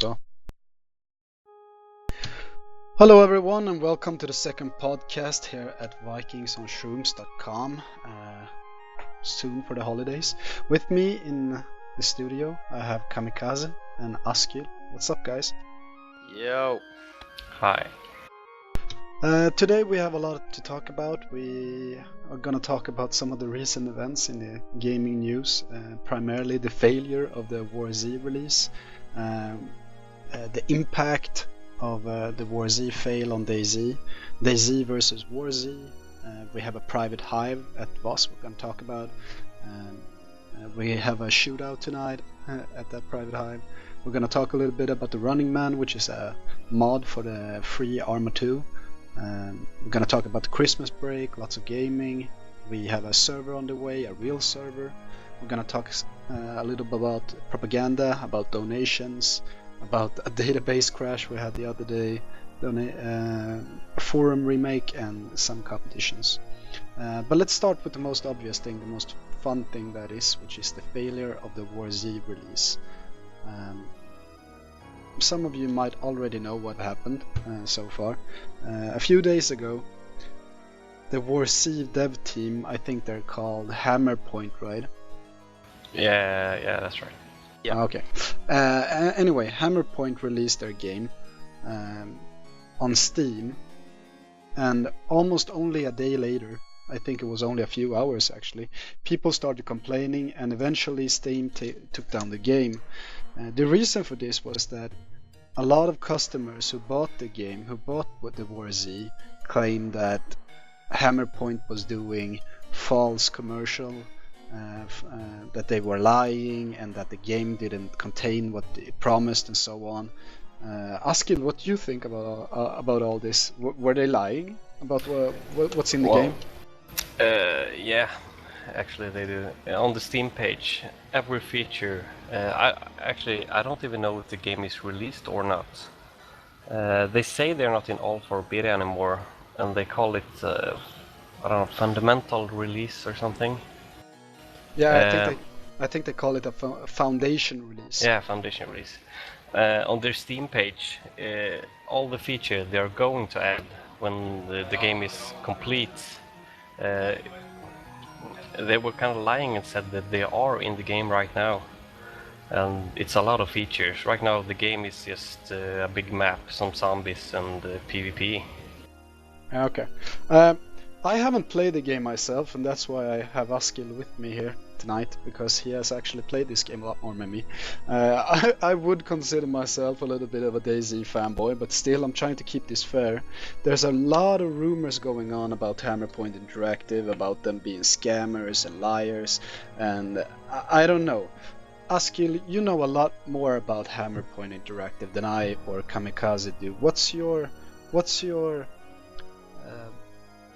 so. Hello everyone and welcome to the second podcast here at Vikings on Shrooms.com. Soon for the holidays. With me in the studio I have Kamikaze and Askil. What's up, guys? Yo. Hi. Today we have a lot to talk about. We are gonna talk about some of the recent events in the gaming news, primarily the failure of the WarZ release, the impact of the WarZ fail on DayZ, DayZ versus WarZ. We have a private hive at VoS we're gonna talk about. We have a shootout tonight at that private hive. We're gonna talk a little bit about the Running Man, which is a mod for the free Ep.2. We're gonna talk about the Christmas break, lots of gaming. We have a server on the way, a real server. We're gonna talk a little bit about propaganda, about donations, about a database crash we had the other day, a forum remake, and some competitions. But let's start with the most obvious thing, the most fun thing that is, which is the failure of the WarZ release. Some of you might already know what happened so far. A few days ago, the WarZ dev team, I think they're called Hammerpoint, right? Yeah, that's right. Yeah. Okay. Anyway, Hammerpoint released their game on Steam, and almost only a day later, I think it was only a few hours actually, people started complaining, and eventually Steam took down the game. The reason for this was that a lot of customers who bought the game, who bought the WarZ, claimed that Hammerpoint was doing false commercial, that they were lying, and that the game didn't contain what it promised, and so on. Askil, what do you think about all this? Were they lying about what's in the game? Yeah, actually they do. On the Steam page, every feature. I don't even know if the game is released or not. They say they're not in all for beta anymore, and they call it I don't know, fundamental release or something. Yeah, I think they call it a foundation release. Yeah, foundation release. On their Steam page, all the features they are going to add when the game is complete, they were kind of lying and said that they are in the game right now. And it's a lot of features. Right now the game is just a big map, some zombies, and PvP. Okay. I haven't played the game myself, and that's why I have Askil with me here tonight, because he has actually played this game a lot more than me. I would consider myself a little bit of a DayZ fanboy, but still I'm trying to keep this fair. There's a lot of rumors going on about Hammerpoint Interactive, about them being scammers and liars, and I don't know. Askil, you know a lot more about Hammerpoint Interactive than I or Kamikaze do. What's your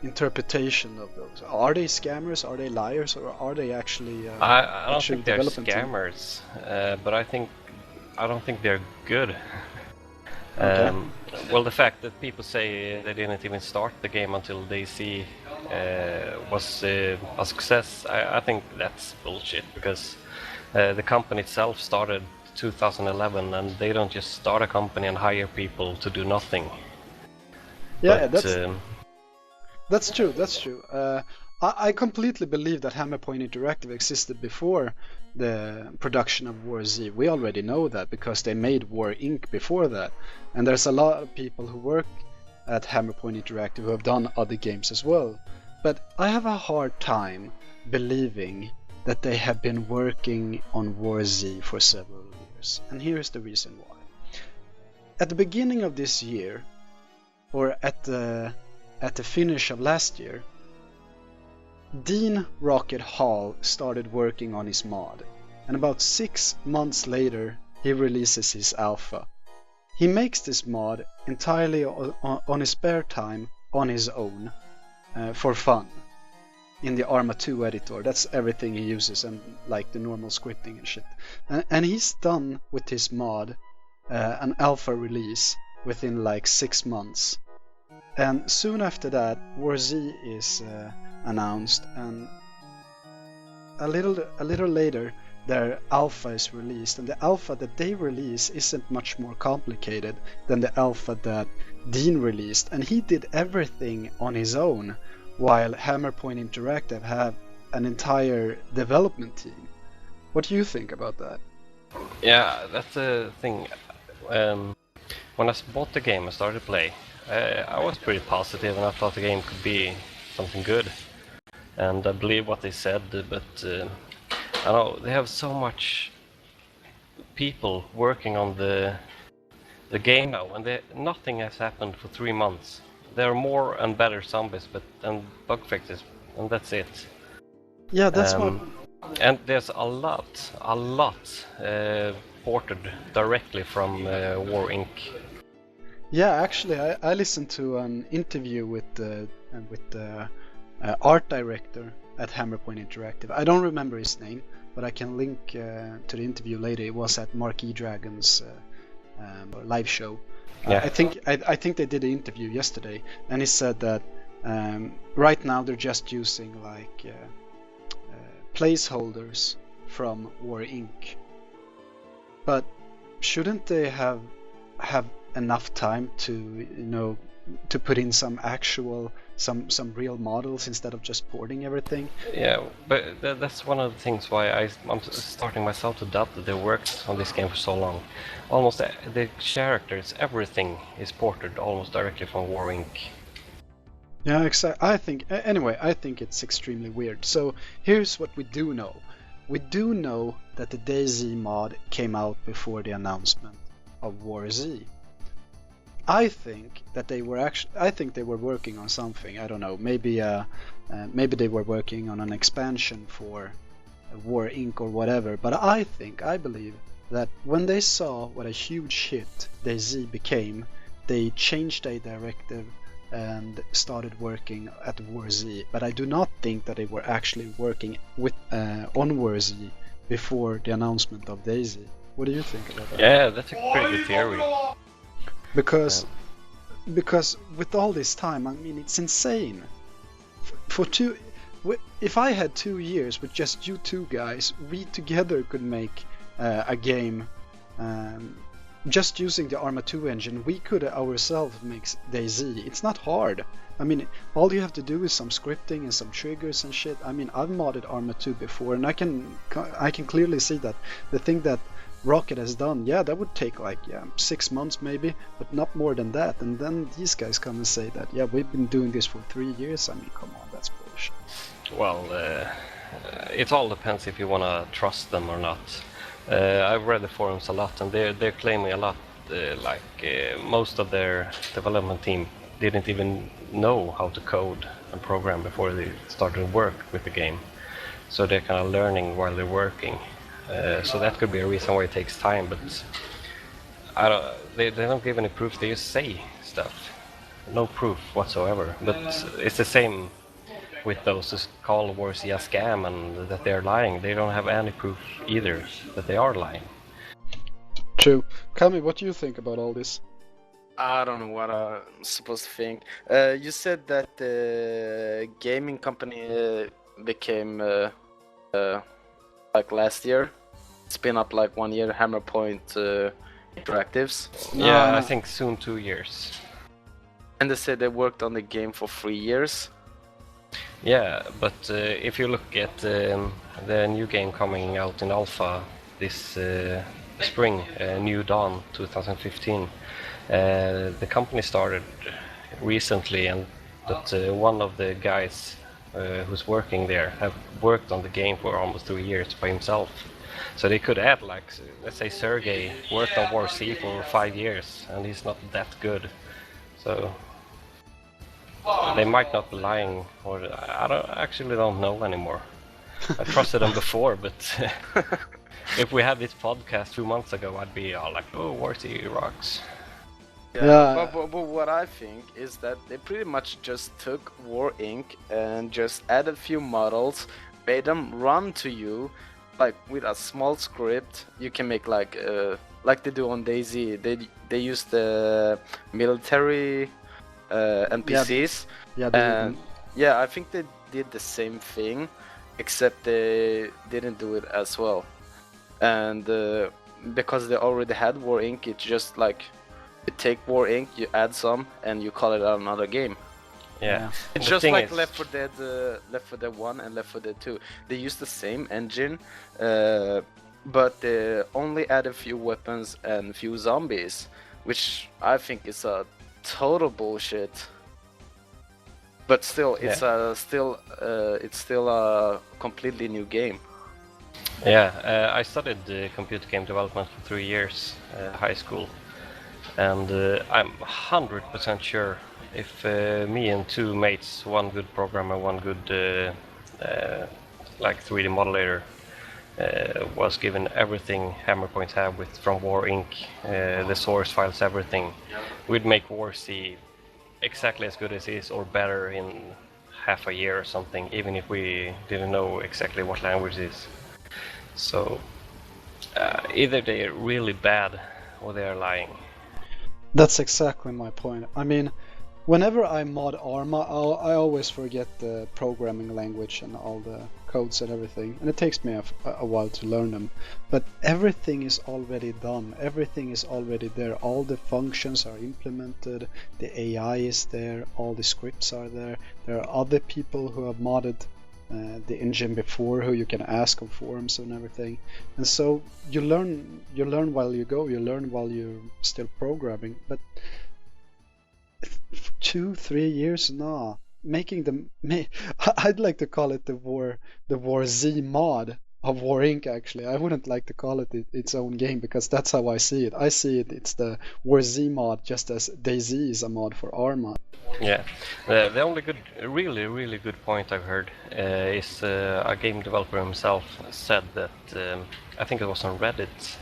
interpretation of those? Are they scammers? Are they liars? Or are they actually? I don't think they're scammers, but I don't think they're good. Okay. Well, the fact that people say they didn't even start the game until DayZ was a success, I think that's bullshit, because the company itself started 2011, and they don't just start a company and hire people to do nothing. Yeah, but, that's true. That's true. I completely believe that Hammerpoint Interactive existed before the production of WarZ. We already know that because they made War Inc. before that, and there's a lot of people who work at Hammerpoint Interactive who have done other games as well. But I have a hard time believing that they have been working on WarZ for several years, and here's the reason why. At the beginning of this year, or at the finish of last year, Dean Rocket Hall started working on his mod, and about 6 months later he releases his alpha. He makes this mod entirely on his spare time, on his own, for fun, in the Ep.2 editor. That's everything he uses, and like the normal scripting and shit. And he's done with his mod an alpha release within like 6 months. And soon after that, WarZ is announced, and a little later, their alpha is released, and the alpha that they release isn't much more complicated than the alpha that Dean released, and he did everything on his own, while Hammerpoint Interactive have an entire development team. What do you think about that? Yeah, that's the thing. When I bought the game and started to play, I was pretty positive and I thought the game could be something good. And I believe what they said, but I know they have so much people working on the game now, and nothing has happened for 3 months. There are more and better zombies, and bug fixes, and that's it. Yeah, that's what. And there's a lot ported directly from War Inc. Yeah, actually, I listened to an interview with the art director at Hammerpoint Interactive. I don't remember his name, but I can link to the interview later. It was at Marquee Dragon's live show. Yeah. I think they did an interview yesterday, and he said that right now they're just using like placeholders from War Inc. But shouldn't they have enough time to to put in some real models instead of just porting everything? Yeah, but that's one of the things why I'm starting myself to doubt that they worked on this game for so long. Almost the characters, everything is ported almost directly from War Inc. Yeah, exactly. I think it's extremely weird. So here's what we do know. We do know that the DayZ mod came out before the announcement of WarZ. I think they were working on something. I don't know. Maybe they were working on an expansion for War Inc. or whatever. But I believe that when they saw what a huge hit DayZ became, they changed their directive and started working at WarZ. But I do not think that they were actually working on WarZ before the announcement of DayZ. What do you think about that? Yeah, that's a pretty good theory. Because with all this time, I mean, it's insane. If I had 2 years with just you two guys, we together could make a game just using the Arma 2 engine. We could ourselves make DayZ. It's not hard. I mean, all you have to do is some scripting and some triggers and shit. I mean, I've modded Arma 2 before, and I can clearly see that the thing that Rocket has done, that would take like 6 months maybe, but not more than that. And then these guys come and say that we've been doing this for 3 years. I mean, come on, that's bullshit. Well, it all depends if you want to trust them or not. I've read the forums a lot, and they're claiming a lot most of their development team didn't even know how to code and program before they started work with the game. So they're kind of learning while they're working. So that could be a reason why it takes time, but they don't give any proof. They just say stuff, no proof whatsoever. But it's the same with those who call WarZ a scam and that they're lying. They don't have any proof either that they are lying. True. Kami, what do you think about all this? I don't know what I'm supposed to think. You said that the gaming company became like last year. It's been up like 1 year, Hammerpoint Interactives. Yeah, I think soon 2 years. And they said they worked on the game for 3 years. Yeah, but if you look at the new game coming out in alpha this spring, New Dawn 2015, the company started recently, but one of the guys who's working there have worked on the game for almost 2 years by himself. So they could add, like, let's say Sergey worked on WarZ for 5 years and he's not that good. So they might not be lying, or I don't know anymore. I trusted them before, but if we had this podcast 2 months ago, I'd be all like, oh, WarZ rocks. Yeah. But what I think is that they pretty much just took War Inc. and just added a few models, made them run to you, like with a small script. You can make like they do on DayZ. They use the military NPCs. I think they did the same thing, except they didn't do it as well. and because they already had War Inc., it's just like you take War Inc., you add some, and you call it another game. Yeah. It's The just thing like is- Left 4 Dead 1 and Left 4 Dead 2. They use the same engine, but they only add a few weapons and few zombies, which I think is a total bullshit. But still, it's still a completely new game. Yeah, I studied computer game development for 3 years, high school, and I'm 100% sure if me and two mates, one good programmer, one good like 3D modeler, was given everything Hammerpoint have with from War Inc., the source files, everything, we'd make WarZ exactly as good as it is or better in half a year or something, even if we didn't know exactly what language it is. So either they're really bad or they are lying. That's exactly my point. I mean, whenever I mod Arma, I always forget the programming language and all the codes and everything, and it takes me a while to learn them. But everything is already done. Everything is already there. All the functions are implemented. The AI is there. All the scripts are there. There are other people who have modded the engine before who you can ask on forums and everything. And so you learn while you go. You learn while you're still programming. But 2-3 years now, making them I'd like to call it the WarZ mod of War Inc. Actually, I wouldn't like to call it its own game, because that's how I see it. I see it's the WarZ mod, just as DayZ is a mod for Arma. Yeah, the only really good point I've heard is a game developer himself said that, I think it was on Reddit,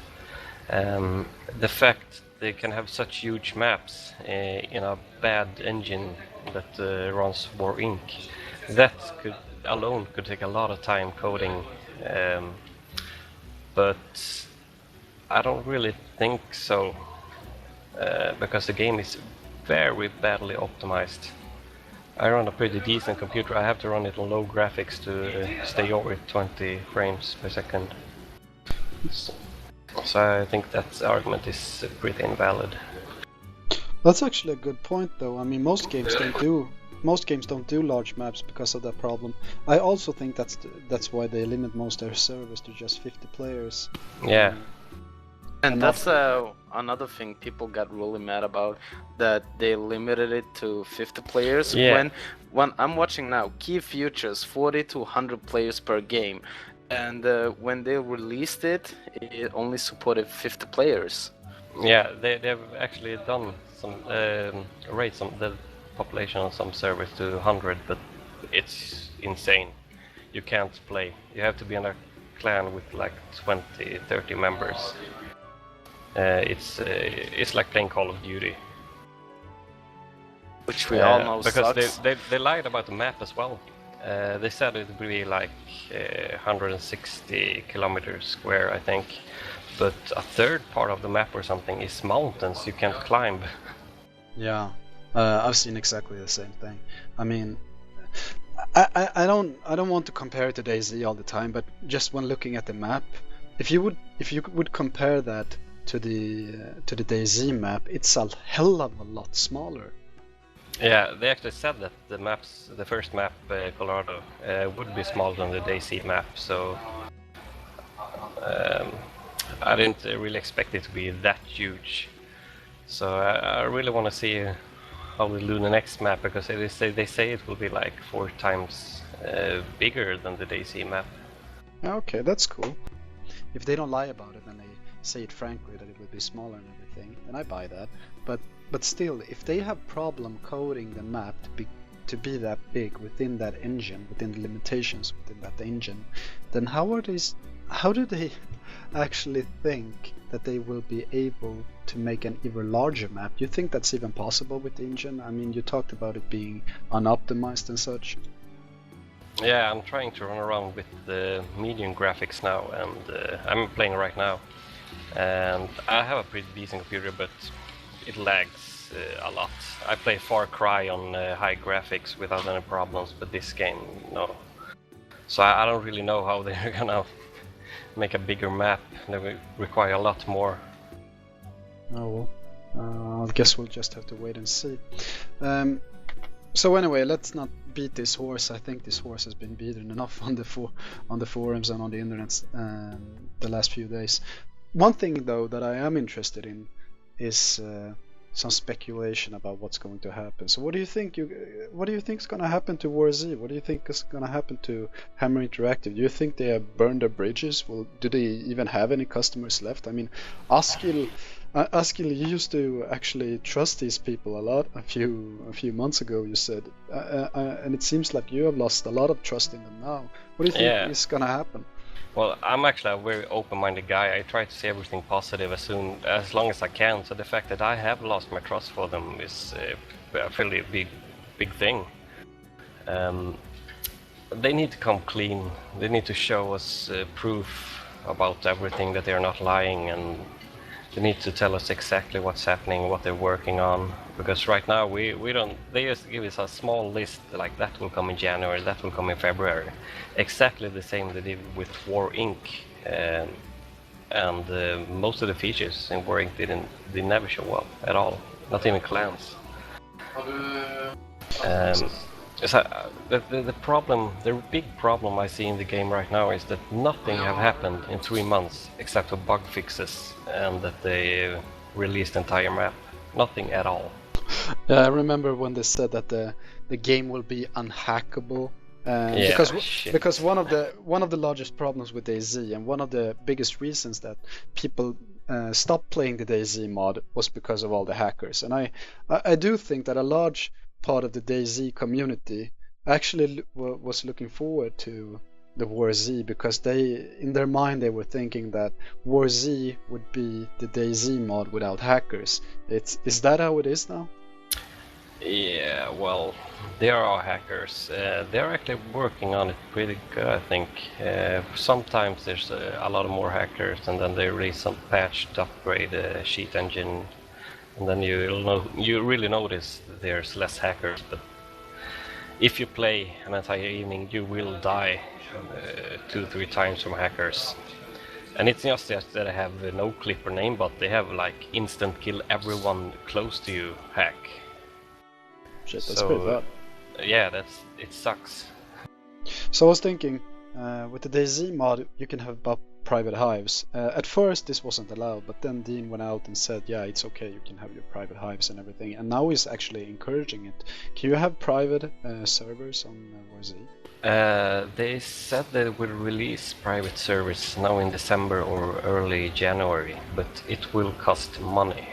the fact they can have such huge maps in a bad engine that runs War Inc., that alone could take a lot of time coding, but I don't really think so, because the game is very badly optimized. I run a pretty decent computer. I have to run it on low graphics to stay over 20 frames per second. So I think that argument is pretty invalid. That's actually a good point, though. I mean, most games don't do large maps because of that problem. I also think that's why they limit most of their servers to just 50 players. Yeah. And that's another thing people got really mad about, that they limited it to 50 players. Yeah. When I'm watching now, Key Futures 40 to 100 players per game, and when they released it, it only supported 50 players. Yeah, they've actually done some raised the population on some servers to 100, but it's insane. You can't play. You have to be in a clan with like 20-30 members. It's like playing Call of Duty. Which we all know because sucks. they lied about the map as well. They said it would be like 160 kilometers square, I think, but a third part of the map or something is mountains you can't climb. Yeah, I've seen exactly the same thing. I mean, I don't want to compare it to DayZ all the time, but just when looking at the map, if you would compare that to the DayZ map, it's a hell of a lot smaller. Yeah, they actually said that the first map, Colorado, would be smaller than the DayZ map, so I didn't really expect it to be that huge. So I really want to see how they do the next map, because they say it will be like 4 times bigger than the DayZ map. Okay, that's cool. If they don't lie about it and they say it frankly that it will be smaller and everything, then I buy that. But still, if they have problem coding the map to be that big within that engine, within the limitations within that engine, then how do they actually think that they will be able to make an even larger map? Do you think that's even possible with the engine? I mean, you talked about it being unoptimized and such. Yeah, I'm trying to run around with the medium graphics now, and I'm playing right now. And I have a pretty decent computer, but it lags a lot. I play Far Cry on high graphics without any problems, but this game, no. So I don't really know how they're gonna make a bigger map. That will require a lot more. Oh well, I guess we'll just have to wait and see. So anyway, let's not beat this horse. I think this horse has been beaten enough on the forums and on the internet the last few days. One thing though that I am interested in is some speculation about what's going to happen. So what do you think is going to happen to WarZ? What do you think is going to happen to Hammer Interactive? Do you think they have burned their bridges? Well, do they even have any customers left? I mean, Askil, you used to actually trust these people a lot a few months ago, you said, and it seems like you have lost a lot of trust in them now. What do you think is going to happen? Well, I'm actually a very open-minded guy. I try to see everything positive as long as I can. So the fact that I have lost my trust for them is a fairly big thing. They need to come clean. They need to show us proof about everything, that they're not lying, and they need to tell us exactly what's happening, what they're working on. Because right now we don't. They just give us a small list, like that will come in January, that will come in February. Exactly the same they did with War Inc. And most of the features in War Inc. they never show up at all, not even clans. The problem, the big problem I see in the game right now is that nothing have happened in 3 months except for bug fixes and that they released the entire map. Nothing at all. Yeah, I remember when they said that the game will be unhackable. Because one of the largest problems with DayZ and one of the biggest reasons that people stopped playing the DayZ mod was because of all the hackers. And I do think that a large part of the DayZ community actually was looking forward to the WarZ, because in their mind they were thinking that WarZ would be the DayZ mod without hackers. Is that how it is now? Yeah, well, there are hackers. They're actually working on it pretty good, I think. Sometimes there's a lot of more hackers, and then they release some patch to upgrade the cheat engine, and then you really notice that there's less hackers. But if you play an entire evening, you will die 2-3 times from hackers. And it's not just that they have no clip or name, but they have like instant kill everyone close to you hack. Shit, that's pretty bad. Yeah, it sucks. So I was thinking, with the DayZ mod, you can have private hives. At first this wasn't allowed, but then Dean went out and said, yeah, it's okay, you can have your private hives and everything. And now he's actually encouraging it. Can you have private servers on WarZ? They said they will release private servers now in December or early January, but it will cost money.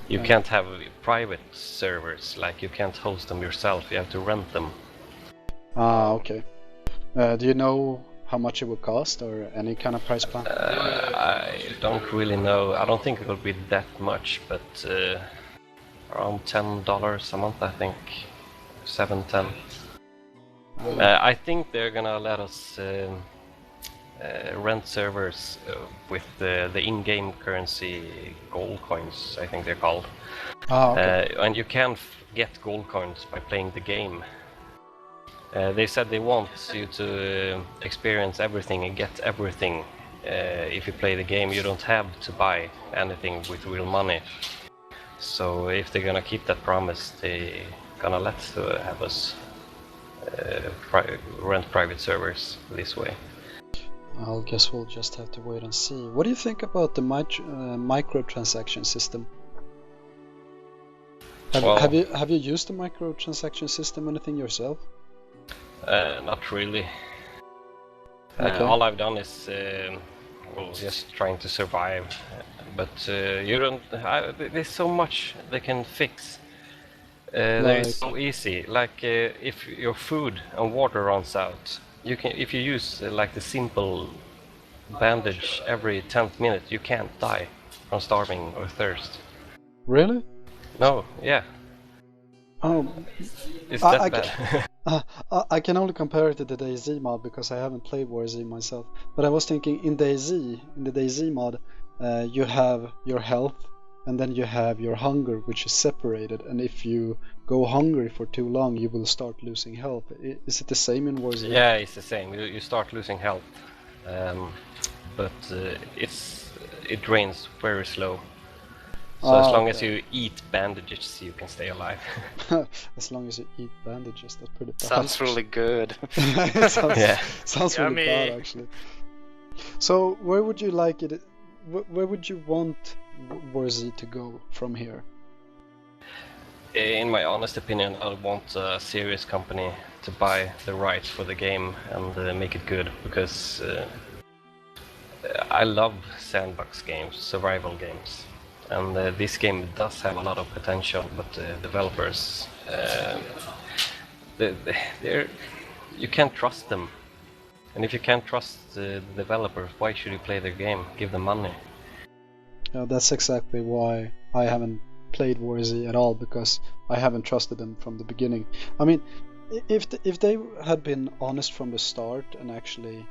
You can't have private servers, like you can't host them yourself, you have to rent them. Ah, okay. Do you know how much it will cost, or any kind of price plan? I don't really know. I don't think it will be that much, but around $10 a month, I think. 7-10. I think they're gonna let us rent servers with the in-game currency gold coins, I think they're called. Ah, okay. And you can get gold coins by playing the game. They said they want you to experience everything and get everything. If you play the game, you don't have to buy anything with real money. So if they're gonna keep that promise, they're gonna let have us rent private servers this way. I guess we'll just have to wait and see. What do you think about the microtransaction system? Have you used the microtransaction system anything yourself? Not really. Okay. All I've done is just trying to survive. But you don't. There's so much they can fix. It's so easy. Like if your food and water runs out, you can. If you use like the simple bandage every 10th minute, you can't die from starving or thirst. Really? No. Yeah. Oh. It's that bad. I can only compare it to the DayZ mod because I haven't played WarZ myself. But I was thinking in the DayZ mod, you have your health and then you have your hunger, which is separated. And if you go hungry for too long, you will start losing health. Is it the same in WarZ? Yeah, it's the same. You start losing health. but it drains very slow. So as long as you eat bandages, you can stay alive. As long as you eat bandages, that's pretty bad. Sounds really good. Sounds really bad, actually. So where would you like it? Where would you want WarZ to go from here? In my honest opinion, I want a serious company to buy the rights for the game and make it good, because I love sandbox games, survival games, and this game does have a lot of potential, but the developers, you can't trust them. And if you can't trust the developers, why should you play their game? Give them money. Yeah, that's exactly why I haven't played WarZ at all, because I haven't trusted them from the beginning. I mean, if they had been honest from the start and actually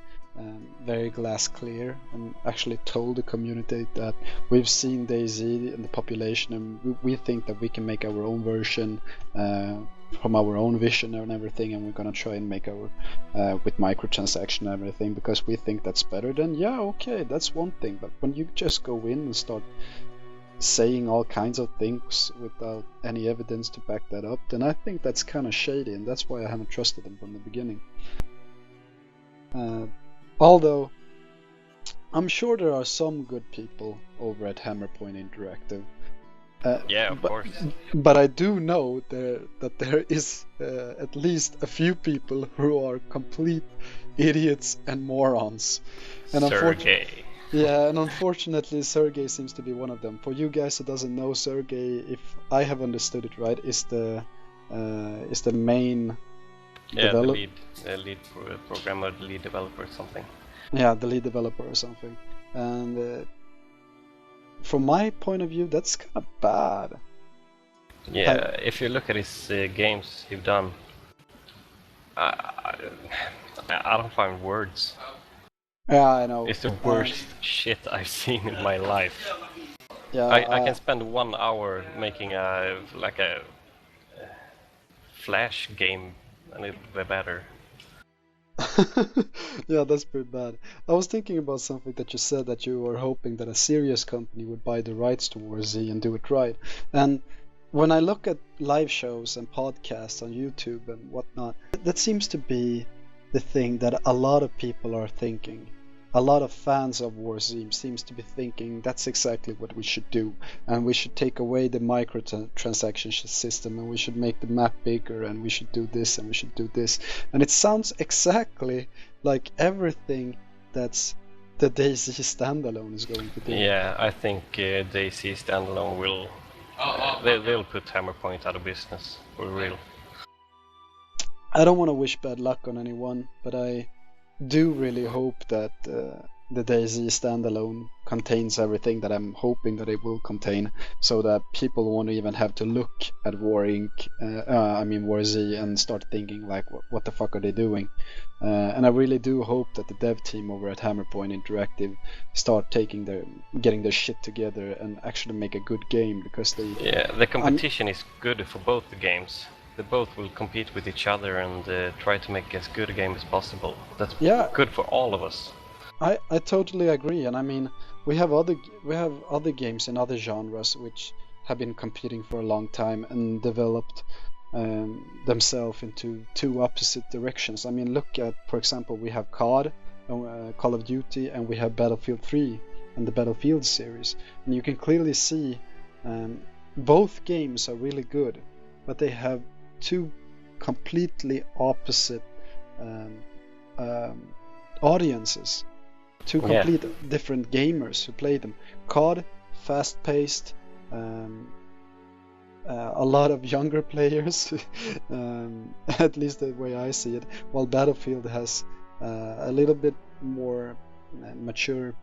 very glass clear and actually told the community that we've seen DayZ and the population and we think that we can make our own version from our own vision and everything, and we're gonna try and make our with microtransaction and everything because we think that's better, then yeah, okay, that's one thing. But when you just go in and start saying all kinds of things without any evidence to back that up, then I think that's kind of shady, and that's why I haven't trusted them from the beginning. Although I'm sure there are some good people over at Hammerpoint Interactive. Yeah, of course. But I do know that there is at least a few people who are complete idiots and morons. And Sergey. Yeah, and unfortunately Sergey seems to be one of them. For you guys who doesn't know, Sergey, if I have understood it right, is the main the lead programmer, the lead developer or something. Yeah, the lead developer or something. And from my point of view, that's kind of bad. Yeah, if you look at his games he's done, I don't find words. Yeah, I know. It's the worst shit I've seen in my life. Yeah, I can spend 1 hour making a Flash game a little bit better. Yeah, that's pretty bad. I was thinking about something that you said, that you were hoping that a serious company would buy the rights to WarZ and do it right. And when I look at live shows and podcasts on YouTube and whatnot, that seems to be the thing that a lot of people are thinking. A lot of fans of WarZ seems to be thinking that's exactly what we should do, and we should take away the microtransaction system, and we should make the map bigger, and we should do this, and we should do this. And it sounds exactly like everything that's the DayZ standalone is going to do. Yeah, I think DayZ standalone will they'll put Hammerpoint out of business for real. I don't want to wish bad luck on anyone, but I do really hope that the DayZ standalone contains everything that I'm hoping that it will contain, so that people won't even have to look at WarZ and start thinking like, what the fuck are they doing? And I really do hope that the dev team over at Hammerpoint Interactive start getting their shit together and actually make a good game, because the competition is good for both the games. They both will compete with each other and try to make as good a game as possible. That's good for all of us. I totally agree, and I mean we have other games in other genres which have been competing for a long time and developed themselves into two opposite directions. I mean, look at, for example, we have COD, Call of Duty, and we have Battlefield 3 and the Battlefield series, and you can clearly see both games are really good, but they have two completely opposite audiences, two complete different gamers who play them. COD, fast-paced, a lot of younger players, at least the way I see it, while Battlefield has a little bit more mature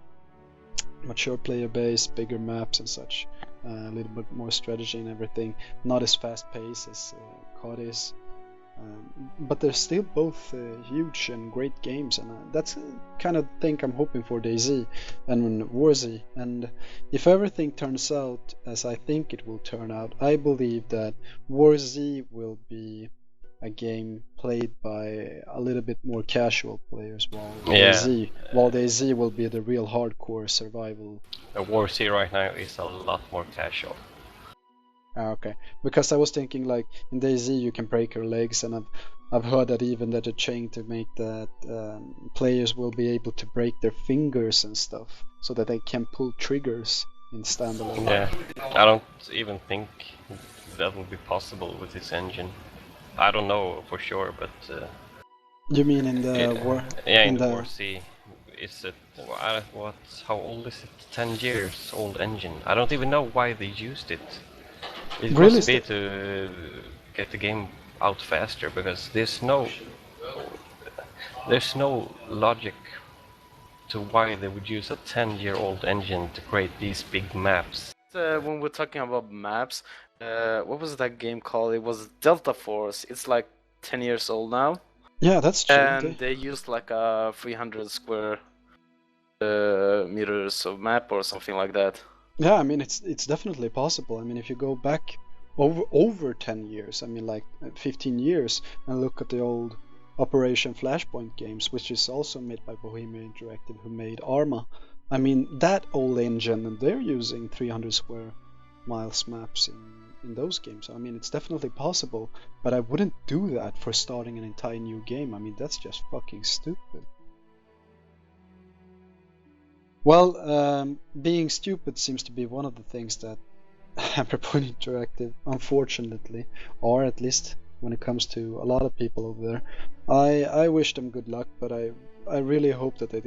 player base, bigger maps and such, a little bit more strategy and everything, not as fast-paced as COD is. But they're still both huge and great games, and that's the kind of thing I'm hoping for DayZ and WarZ. And if everything turns out as I think it will turn out, I believe that WarZ will be a game played by a little bit more casual players, while Yeah. DayZ will be the real hardcore survival. WarZ right now is a lot more casual. Okay, because I was thinking like in DayZ you can break your legs, and I've heard that even that they're trying to make that players will be able to break their fingers and stuff, so that they can pull triggers in standalone. Yeah, I don't even think that will be possible with this engine. I don't know for sure, but You mean in the war? yeah, in the WarZ, is it what? How old is it? 10 years old engine. I don't even know why they used it. It Really? must be to get the game out faster, because there's no logic to why they would use a 10-year-old engine to create these big maps. When we're talking about maps, what was that game called? It was Delta Force. It's like 10 years old now. Yeah, that's true. And they used like a 300 square meters of map or something like that. Yeah, I mean it's definitely possible. I mean, if you go back over 10 years, I mean like 15 years, and look at the old Operation Flashpoint games, which is also made by Bohemia Interactive, who made Arma. I mean, that old engine, and they're using 300 square miles maps in those games. I mean, it's definitely possible, but I wouldn't do that for starting an entire new game. I mean, that's just fucking stupid. Well, being stupid seems to be one of the things that Hammerpoint Interactive, unfortunately, or at least when it comes to a lot of people over there. I wish them good luck, but I really hope that they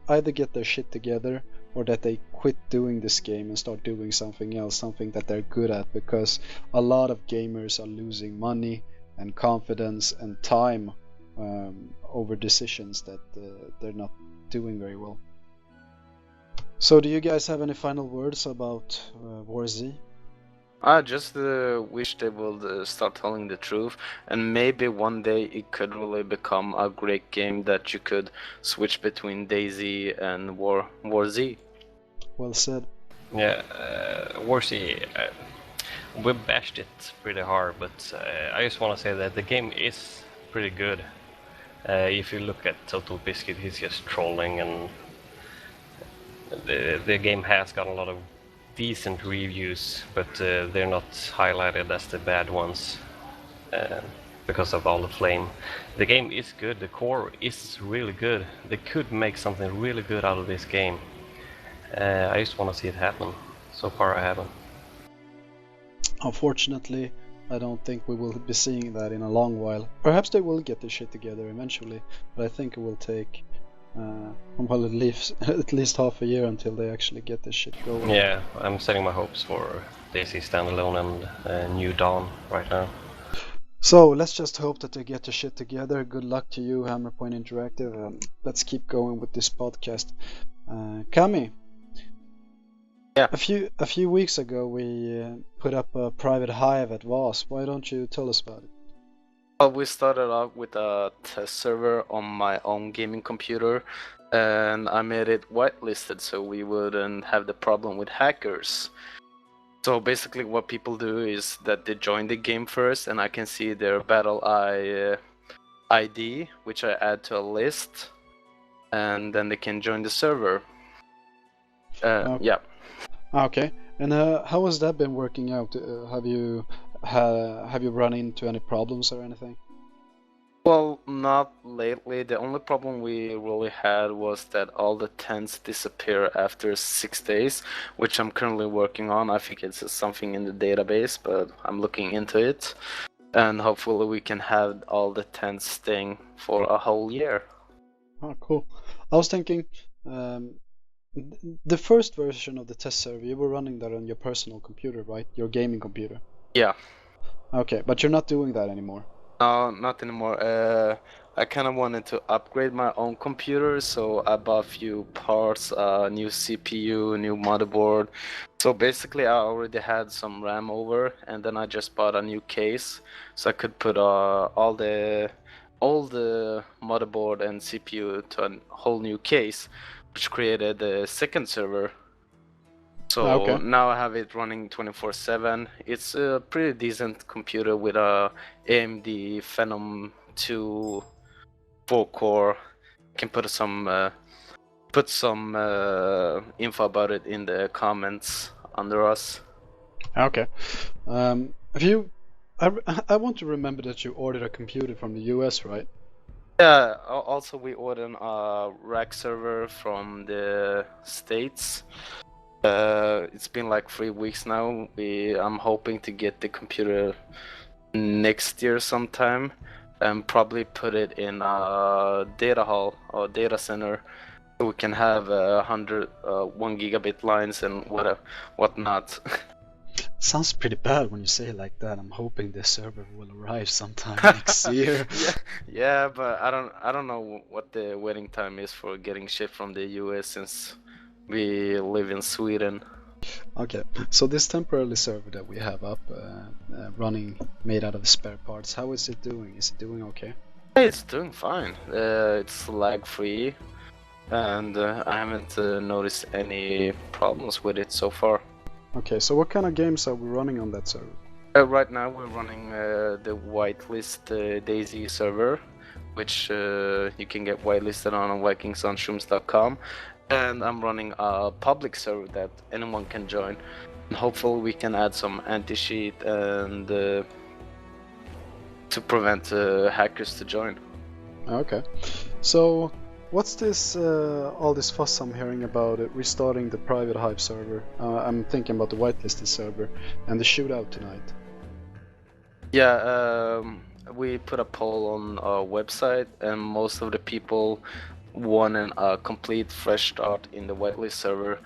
either get their shit together, or that they quit doing this game and start doing something else, something that they're good at, because a lot of gamers are losing money and confidence and time over decisions that they're not doing very well. So, do you guys have any final words about WarZ? I just wish they would start telling the truth, and maybe one day it could really become a great game that you could switch between DayZ and WarZ. Well said. Yeah, WarZ, we bashed it pretty hard, but I just want to say that the game is pretty good. If you look at Total Biscuit, he's just trolling, and the game has got a lot of decent reviews, but they're not highlighted as the bad ones because of all the flame. The game is good, the core is really good. They could make something really good out of this game. I just want to see it happen. So far I haven't. Unfortunately, I don't think we will be seeing that in a long while. Perhaps they will get this shit together eventually, but I think it will take well, at least half a year until they actually get this shit going. Yeah, I'm setting my hopes for DayZ standalone and New Dawn right now. So let's just hope that they get the shit together. Good luck to you, Hammerpoint Interactive. Let's keep going with this podcast. Kami. Yeah. A few weeks ago we put up a private hive at VoS. Why don't you tell us about it? Well, we started out with a test server on my own gaming computer, and I made it whitelisted so we wouldn't have the problem with hackers. So basically what people do is that they join the game first, and I can see their battle ID, which I add to a list, and then they can join the server. Okay. Yeah. Okay. And how has that been working out? Have you run into any problems or anything? Well, not lately. The only problem we really had was that all the tents disappear after 6 days, which I'm currently working on. I think it's something in the database, but I'm looking into it. And hopefully we can have all the tents staying for a whole year. Oh, cool. I was thinking, the first version of the test server, you were running that on your personal computer, right? Your gaming computer. Yeah. Okay, but you're not doing that anymore. No, not anymore. I kind of wanted to upgrade my own computer, so I bought a few parts, new CPU, new motherboard. So basically, I already had some RAM over, and then I just bought a new case, so I could put all the motherboard and CPU to a whole new case, which created the second server. So Okay. now I have it running 24/7. It's a pretty decent computer with a AMD Phenom 2 4-core. Can put some info about it in the comments under us. Okay. Have you? I want to remember that you ordered a computer from the US, right? Yeah. Also, we ordered a rack server from the States. It's been like 3 weeks now. I'm hoping to get the computer next year sometime, and probably put it in a data hall or data center, so we can have 1 gigabit lines and whatnot. Sounds pretty bad when you say it like that. I'm hoping the server will arrive sometime next year. Yeah, but I don't know what the waiting time is for getting shipped from the US since we live in Sweden. Okay, so this temporary server that we have up, running, made out of spare parts, how is it doing? Is it doing okay? It's doing fine. It's lag free, and I haven't noticed any problems with it so far. Okay, so what kind of games are we running on that server? Right now we're running the whitelist DayZ server, which you can get whitelisted on Vikings on Shrooms.com, and I'm running a public server that anyone can join. And hopefully we can add some anti-cheat and to prevent hackers to join. Okay, so what's this, all this fuss I'm hearing about it restarting the private Hive server? I'm thinking about the whitelisted server and the shootout tonight. Yeah, we put a poll on our website, and most of the people wanted a complete fresh start in the whitelist server,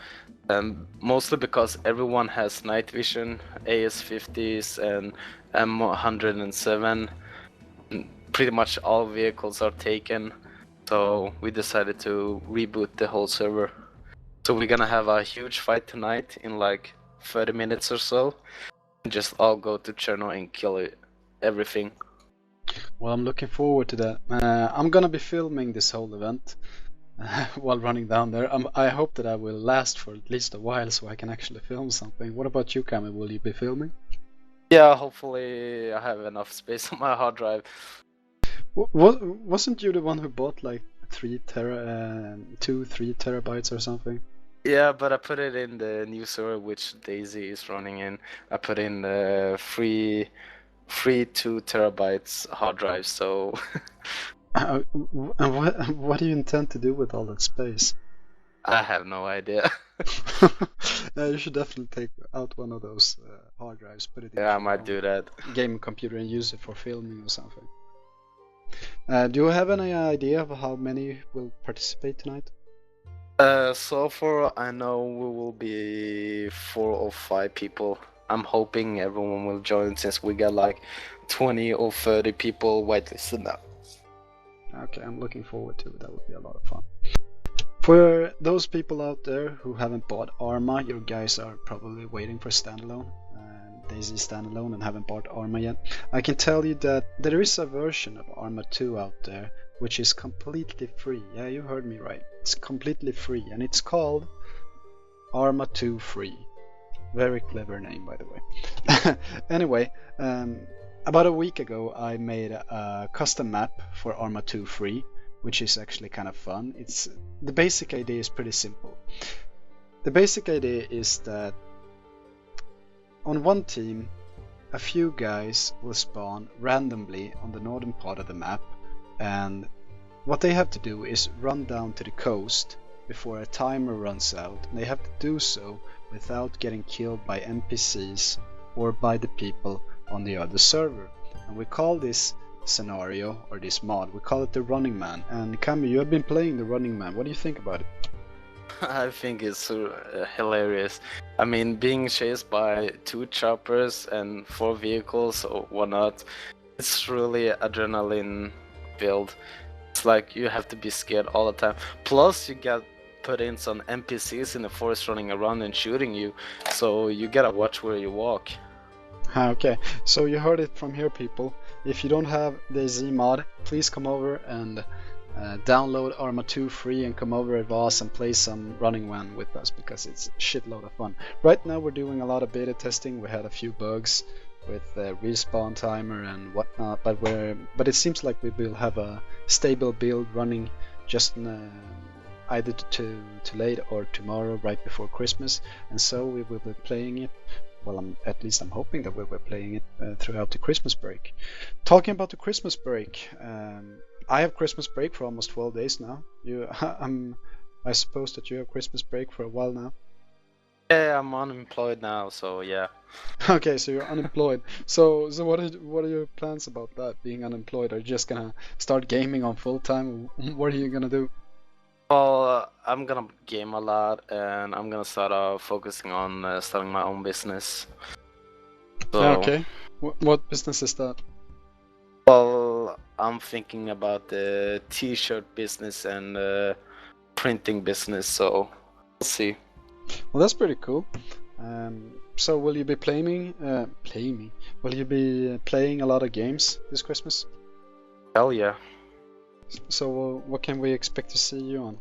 mostly because everyone has night vision, AS50s, and M107. Pretty much all vehicles are taken, so we decided to reboot the whole server. So we're gonna have a huge fight tonight in like 30 minutes or so. Just all go to Cherno and kill it, everything. Well, I'm looking forward to that. I'm gonna be filming this whole event while running down there. I hope that I will last for at least a while so I can actually film something. What about you, Kami? Will you be filming? Yeah, hopefully I have enough space on my hard drive. Wasn't you the one who bought like 3 terabytes or something? Yeah, but I put it in the new server which DayZ is running in. I put in the free 2 terabytes hard drive, so And what do you intend to do with all that space? I have no idea. You should definitely take out one of those hard drives, put it in Yeah, I might do that. game computer and use it for filming or something. Do you have any idea of how many will participate tonight? So far I know we will be 4 or 5 people. I'm hoping everyone will join since we got like 20 or 30 people whitelisted now. Okay, I'm looking forward to it. That would be a lot of fun. For those people out there who haven't bought Arma, you guys are probably waiting for standalone, DayZ standalone, and haven't bought Arma yet. I can tell you that there is a version of Arma 2 out there which is completely free. Yeah, you heard me right. It's completely free, and it's called Arma 2 Free. Very clever name, by the way. Anyway, about a week ago I made a custom map for Arma 2 Free, which is actually kind of fun. The basic idea is pretty simple. The basic idea is that on one team, a few guys will spawn randomly on the northern part of the map, and what they have to do is run down to the coast before a timer runs out, and they have to do so without getting killed by NPCs or by the people on the other server. And we call this scenario, or this mod, we call it the Running Man. And Kami, you have been playing the Running Man. What do you think about it? I think it's hilarious. I mean, being chased by 2 choppers and 4 vehicles or whatnot, it's really adrenaline filled. It's like you have to be scared all the time. Plus, you get put in some NPCs in the forest running around and shooting you, so you gotta watch where you walk. Okay, so you heard it from here, people. If you don't have the Z mod, please come over and download Arma 2 free and come over at VoS and play some Running Man with us because it's a shitload of fun. Right now we're doing a lot of beta testing. We had a few bugs with respawn timer and whatnot, but it seems like we will have a stable build running just either too late or tomorrow right before Christmas, and so we will be playing it. Well, at least I'm hoping that we'll be playing it throughout the Christmas break. Talking about the Christmas break, I have Christmas break for almost 12 days now. I suppose that you have Christmas break for a while now. Yeah, I'm unemployed now, so yeah. Okay, so you're unemployed. So what are your plans about that, being unemployed? Are you just gonna start gaming on full time? What are you gonna do? Well, I'm gonna game a lot, and I'm gonna start focusing on starting my own business. So, okay. What business is that? well, I'm thinking about the t-shirt business and printing business, so we'll see. Well, that's pretty cool. So will you be playing? Will you be playing a lot of games this Christmas? Hell yeah. So what can we expect to see you on?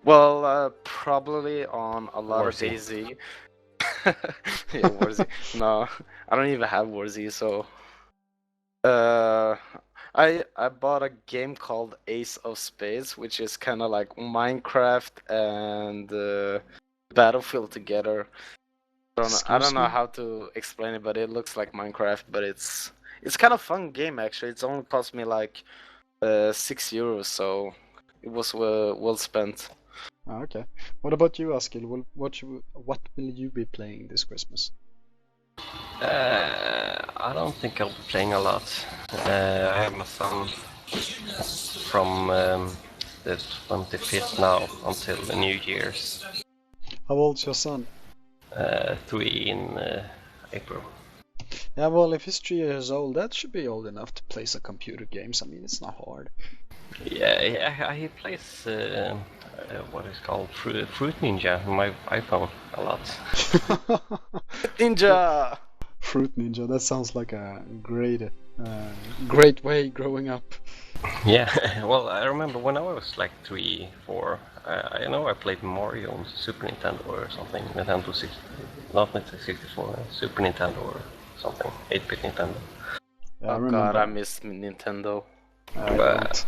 Well, probably on a lot of WarZ. DayZ. Yeah, WarZ. No, I don't even have WarZ, so I bought a game called Ace of Spades, which is kind of like Minecraft and Battlefield together. I don't know how to explain it, but it looks like Minecraft, but it's kind of fun game actually. It's only cost me like €6, so it was well spent. Oh, okay. What about you, Askil? What will you be playing this Christmas? I don't think I'll be playing a lot. I have my son from the 25th now until the New Year's. How old's your son? 3 in April. Yeah, well, if he's 3 years old, that should be old enough to play some computer games. I mean, it's not hard. Yeah, he plays what is called Fruit Ninja on my iPhone a lot. Ninja! Fruit Ninja, that sounds like a great way growing up. Yeah, well, I remember when I was like 3, 4, I know I played Mario on Super Nintendo or something, Nintendo 60, not Nintendo 64, Super Nintendo or something, 8-bit Nintendo. Yeah, Oh god, I miss Nintendo. But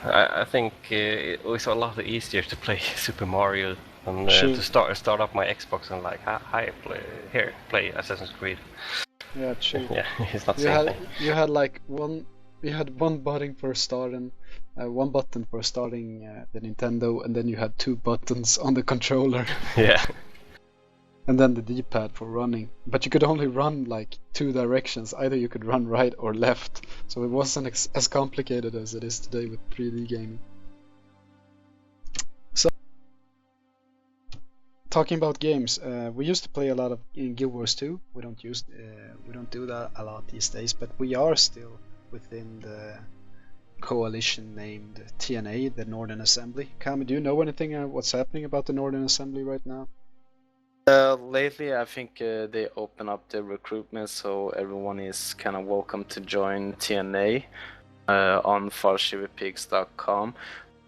I think it was a lot easier to play Super Mario than to start up my Xbox and like, hi, play Assassin's Creed. Yeah, true. Yeah, it's not the same thing. You had like one button for starting, one button for starting the Nintendo, and then you had 2 buttons on the controller. Yeah. And then the D-pad for running. But you could only run like 2 directions. Either you could run right or left. So it wasn't as complicated as it is today with 3D gaming. So, talking about games, we used to play a lot of in Guild Wars 2. We don't do that a lot these days, but we are still within the coalition named TNA, the Northern Assembly. Kami, do you know anything what's happening about the Northern Assembly right now? Lately, I think they open up the recruitment, so everyone is kind of welcome to join TNA on farshiverpigs.com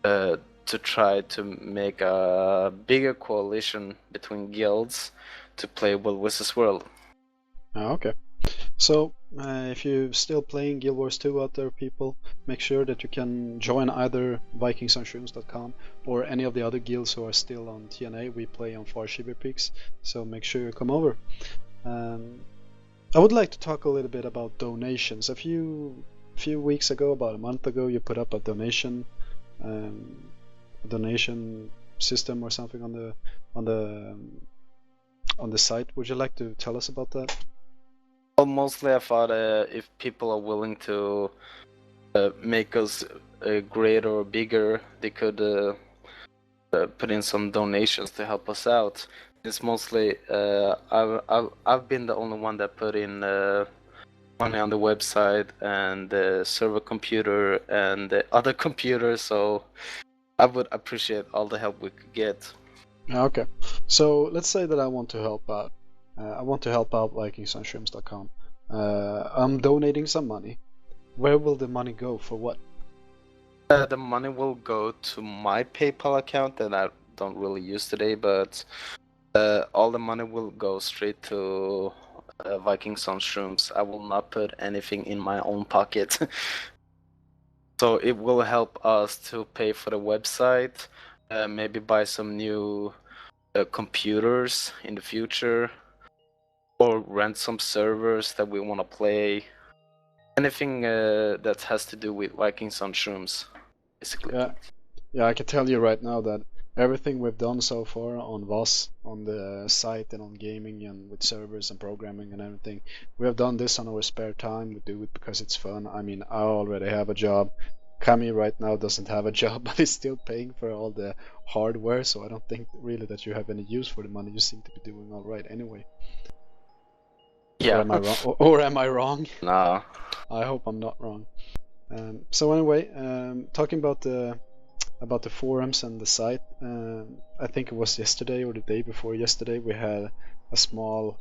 to try to make a bigger coalition between guilds to play World vs. World. Oh, okay. So, if you're still playing Guild Wars 2 out there, people, make sure that you can join either Vikings on Shrooms.com or any of the other guilds who are still on TNA. We play on Farshiverpigs, so make sure you come over. I would like to talk a little bit about donations. A few weeks ago, about a month ago, you put up a donation system or something on the site. Would you like to tell us about that? Well, mostly I thought if people are willing to make us greater or bigger, they could put in some donations to help us out. It's mostly I've been the only one that put in money on the website and the server computer and the other computer, so I would appreciate all the help we could get. Okay, so let's say that I want to help out. I want to help out VikingsOnShrooms.com. I'm donating some money. Where will the money go for what? The money will go to my PayPal account that I don't really use today, but all the money will go straight to Vikings on Shrooms. I will not put anything in my own pocket. So it will help us to pay for the website, maybe buy some new computers in the future, or rent some servers that we want to play. Anything that has to do with Vikings on Shrooms, basically. Yeah, I can tell you right now that everything we've done so far on VoS, on the site and on gaming and with servers and programming and everything, we have done this on our spare time. We do it because it's fun. I mean, I already have a job. Kami right now doesn't have a job, but he's still paying for all the hardware, so I don't think really that you have any use for the money. You seem to be doing all right anyway. Yeah. Or am I wrong? Or am I wrong? No. I hope I'm not wrong. So anyway, talking about the forums and the site, I think it was yesterday or the day before yesterday we had a small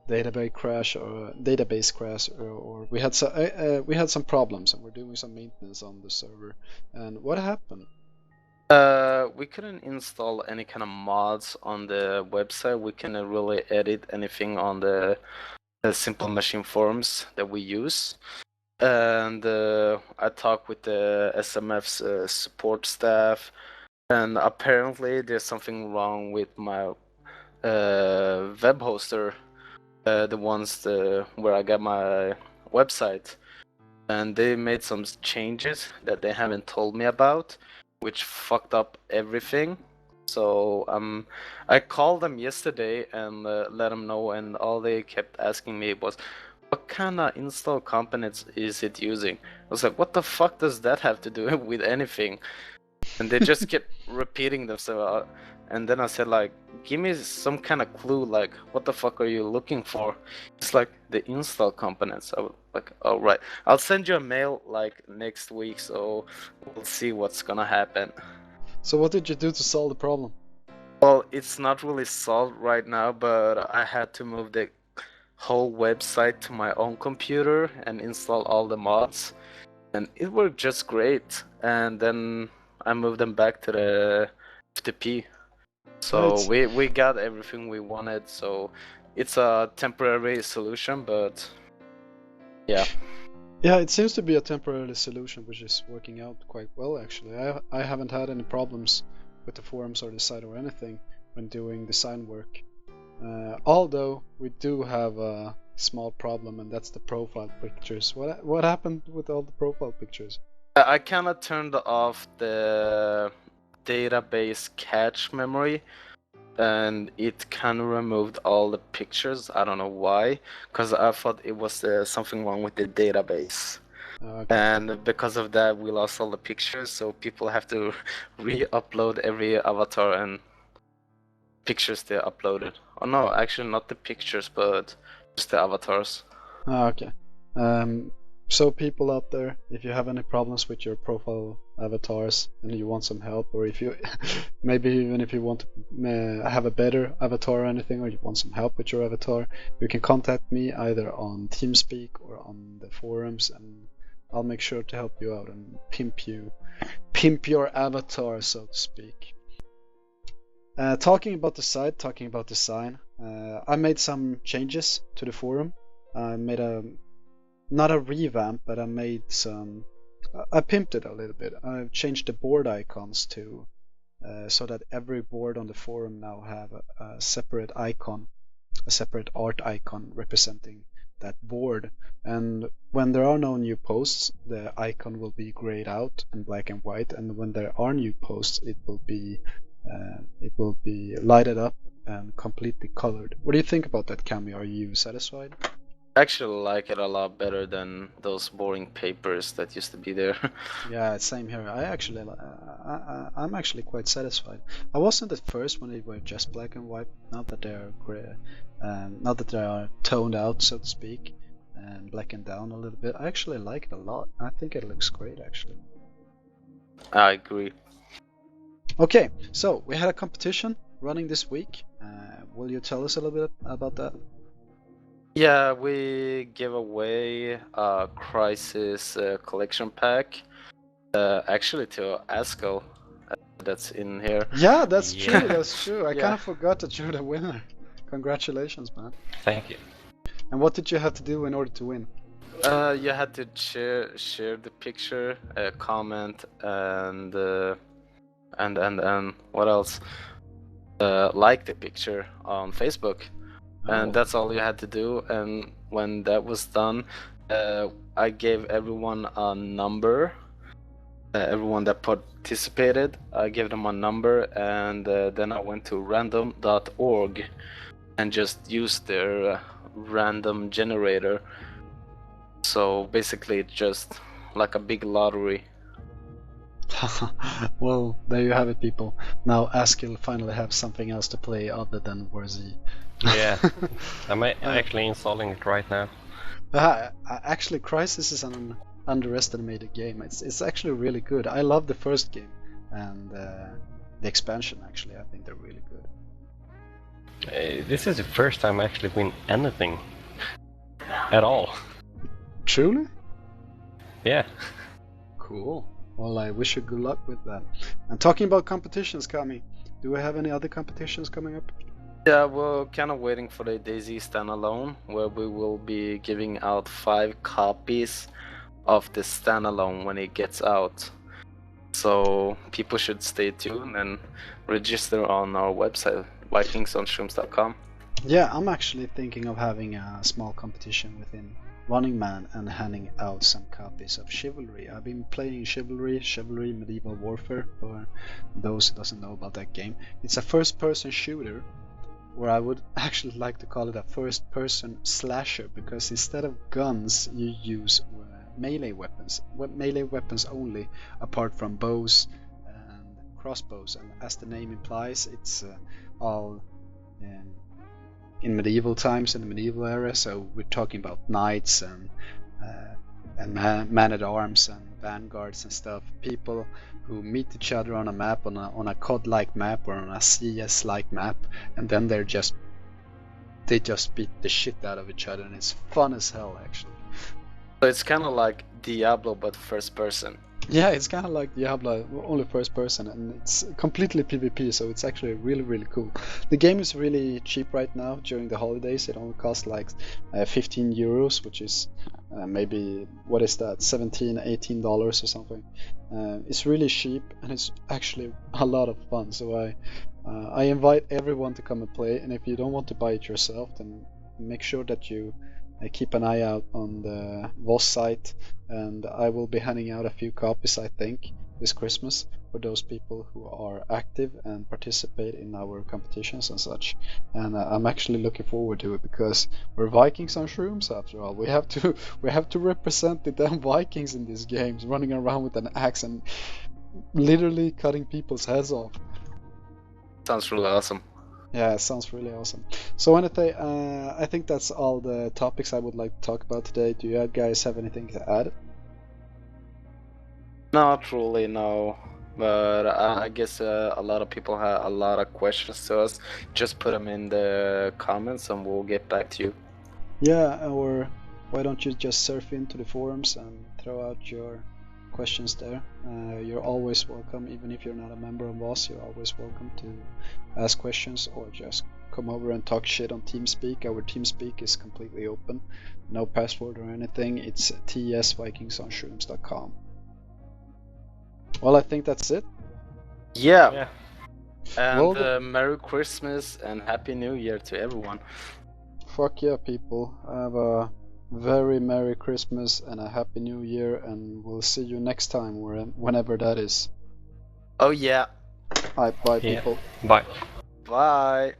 database crash or we had some problems and we're doing some maintenance on the server. And what happened? We couldn't install any kind of mods on the website. We couldn't really edit anything on the simple machine forums that we use. And I talked with the SMF's support staff, and apparently there's something wrong with my web hoster, the ones where I got my website, and they made some changes that they haven't told me about, which fucked up everything. So I called them yesterday and let them know, and all they kept asking me was, what kind of install components is it using? I was like, what the fuck does that have to do with anything? And they just kept repeating themselves. And then I said, like, give me some kind of clue, like, what the fuck are you looking for? It's like, the install components. I was like, all right. I'll send you a mail, like, next week, so we'll see what's gonna happen. So what did you do to solve the problem? Well, it's not really solved right now, but I had to move the whole website to my own computer and install all the mods, and it worked just great. And then I moved them back to the FTP, so we got everything we wanted. So it's a temporary solution, but yeah. Yeah, it seems to be a temporary solution which is working out quite well actually. I haven't had any problems with the forums or the site or anything when doing design work. Although we do have a small problem, and that's the profile pictures. What happened with all the profile pictures? I kind of turned off the database cache memory, and it kind of removed all the pictures. I don't know why, because I thought it was something wrong with the database. Okay. And because of that, we lost all the pictures, so people have to re-upload every avatar and pictures they uploaded. Oh no, actually not the pictures, but just the avatars. Okay. So people out there, if you have any problems with your profile avatars and you want some help, or if you maybe even if you want to have a better avatar or anything, or you want some help with your avatar, you can contact me either on TeamSpeak or on the forums, and I'll make sure to help you out and pimp your avatar, so to speak. Talking about the site, talking about design, I made some changes to the forum. I made not a revamp, but I pimped it a little bit. I've changed the board icons to so that every board on the forum now have a separate icon, a separate art icon representing that board. And when there are no new posts, the icon will be grayed out and black and white. And when there are new posts, it will be lighted up and completely colored. What do you think about that, Cami? Are you satisfied? I actually like it a lot better than those boring papers that used to be there. Yeah, same here. I'm actually quite satisfied. I wasn't at first when they were just black and white. Now that they are gray, now that they are toned out, so to speak, and blackened down a little bit, I actually like it a lot. I think it looks great, actually. I agree. Okay, so we had a competition running this week. Will you tell us a little bit about that? Yeah, we give away a Crisis collection pack, Actually, to Askell, that's in here. Yeah, that's Yeah. true. That's true. I Yeah. kind of forgot that you're the winner. Congratulations, man. Thank you. And what did you have to do in order to win? You had to share the picture, comment, and what else? Like the picture on Facebook, and that's all you had to do. And when that was done, I gave everyone a number. Everyone that participated, I gave them a number, and then I went to random.org and just used their random generator. So basically, it's just like a big lottery. Well, there you have it, people. Now Askell finally have something else to play other than WarZ. Yeah, I'm actually installing it right now. Actually, Crysis is an underestimated game. It's actually really good. I love the first game, and the expansion. Actually, I think they're really good. This is the first time I actually win anything at all. Truly? Yeah. Cool. Well, I wish you good luck with that. And talking about competitions, Kami, do we have any other competitions coming up? Yeah, we're kind of waiting for the DayZ standalone, where we will be giving out 5 copies of the standalone when it gets out. So people should stay tuned and register on our website, vikingsonshrooms.com. Yeah, I'm actually thinking of having a small competition within Running Man and handing out some copies of Chivalry. I've been playing Chivalry Medieval Warfare, for those who doesn't know about that game. It's a first-person shooter, where I would actually like to call it a first-person slasher, because instead of guns, you use melee weapons only, apart from bows and crossbows. And as the name implies, it's all in medieval times, in the medieval era. So we're talking about knights and man-at-arms and vanguards and stuff. People who meet each other on a map, on a COD-like map or on a CS-like map, and then they just beat the shit out of each other, and it's fun as hell, actually. So it's kind of like Diablo, but first person. Yeah, it's kind of like Diablo, only first person, and it's completely PvP, so it's actually really, really cool. The game is really cheap right now during the holidays. It only costs like 15 euros, which is maybe, what is that, $17-18 or something. It's really cheap, and it's actually a lot of fun, so I invite everyone to come and play. And if you don't want to buy it yourself, then make sure that you keep an eye out on the VoS site, and I will be handing out a few copies, I think, this Christmas for those people who are active and participate in our competitions and such. And I'm actually looking forward to it, because we're Vikings on Shrooms after all. We have to represent the damn Vikings in these games, running around with an axe and literally cutting people's heads off. Sounds really awesome. Yeah, it sounds really awesome. So anything, I think that's all the topics I would like to talk about today. Do you guys have anything to add? Not really, no. But I guess a lot of people have a lot of questions to us. Just put them in the comments and we'll get back to you. Yeah, or why don't you just surf into the forums and throw out your questions there. You're always welcome, even if you're not a member of VoS, you're always welcome to ask questions or just come over and talk shit on TeamSpeak. Our TeamSpeak is completely open, no password or anything. It's tsvikingsonshrooms.com. Well, I think that's it. Yeah. And Well, Merry Christmas and Happy New Year to everyone. Fuck yeah, people. Have a very Merry Christmas and a Happy New Year, and we'll see you next time, whenever that is. Oh yeah. Bye, Yeah. people. Bye. Bye.